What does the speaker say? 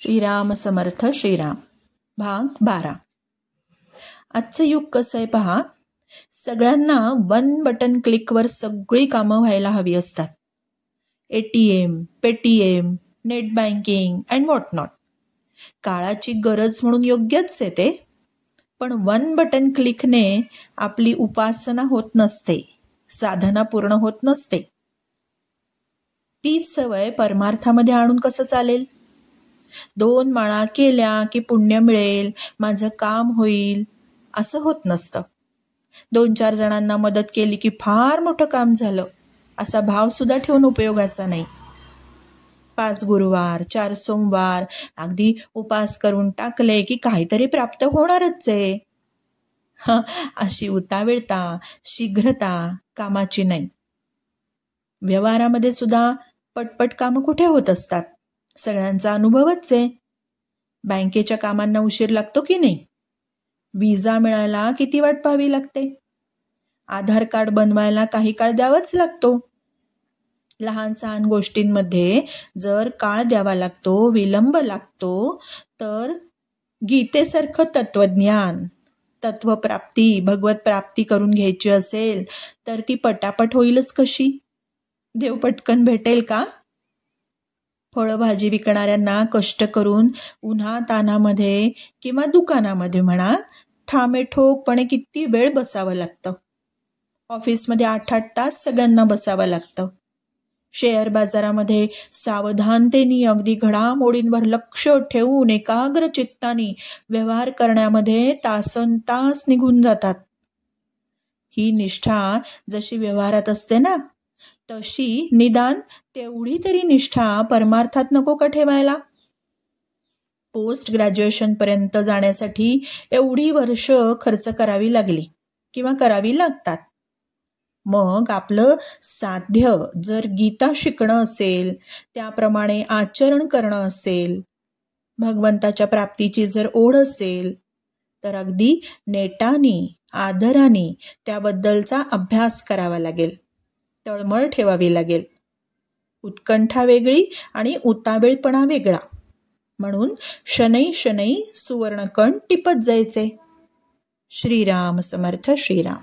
श्रीराम समर्थ श्रीराम. भाग 12. आजचं युग कसं आहे पहा. सगळ्यांना वन बटन क्लिकवर सगळी कामं व्हायला हवी असतात. ATM, Paytm, net banking and what not. काळाची गरज म्हणून योग्यच आहे ते. पण वन बटन क्लिकने आपली उपासना होत नसते, साधना पूर्ण होत नसते. तीच सवय परमार्थामध्ये आणून कसं चालेल. 2 माळा केल्या की पुण्य मिळेल, माझं काम होईल, असं होत नसतं. 2-4 जणांना मदत केली की फार मोठं काम झालं, असा भाव सुद्धा ठेवून उपयोगाचा नाही. 5 गुरुवार, 4 सोमवार अगदी उपास करून टाकले की काहीतरी प्राप्त होणारच आहे. अशी उतावीळता, शीघ्रता कामाची नाही. व्यवहारामध्ये सुद्धा पटपट कामं कुठे होत असतात. सगळ्यांचा अनुभवच आहे. बँकेच्या कामांना उशीर लागतो की नाही. विजा मिळायला किती वाट पाहावी लागते. आधार कार्ड बनवायला काही काळ द्यावाच लागतो. लहान सहान गोष्टींमध्ये जर काळ द्यावा लागतो, विलंब लागतो, तर गीतेसारखं तत्वज्ञान, तत्वप्राप्ती, भगवत प्राप्ती करून घ्यायची असेल तर ती पटापट होईलच कशी. देव पटकन भेटेल का. फळभाजी विकणाऱ्यांना कष्ट करून उन्हा तानामध्ये किंवा दुकानामध्ये म्हणा ठामेठोकपणे किती वेळ बसावं लागतं. ऑफिसमध्ये 8-8 तास सगळ्यांना बसावं लागतं. शेअर बाजारामध्ये सावधानतेने अगदी घडामोडींवर लक्ष ठेवून एकाग्र चित्ताने व्यवहार करण्यामध्ये तासनतास निघून जातात. ही निष्ठा जशी व्यवहारात असते ना, तशी निदान तेवढी तरी निष्ठा परमार्थात नको का ठेवायला. पोस्ट ग्रॅज्युएशन पर्यंत जाण्यासाठी एवढी वर्ष खर्च करावी लागली किंवा करावी लागतात. मग आपलं साध्य जर गीता शिकणं असेल, त्याप्रमाणे आचरण करणं असेल, भगवंताच्या प्राप्तीची जर ओढ असेल, तर अगदी नेटाने, आदराने त्याबद्दलचा अभ्यास करावा लागेल, तळमळ ठेवावी लागेल. उत्कंठा वेगळी आणि उतावीळपणा वेगळा. म्हणून शनै शनै सुवर्णकण टिपत जायचे. श्रीराम समर्थ श्रीराम.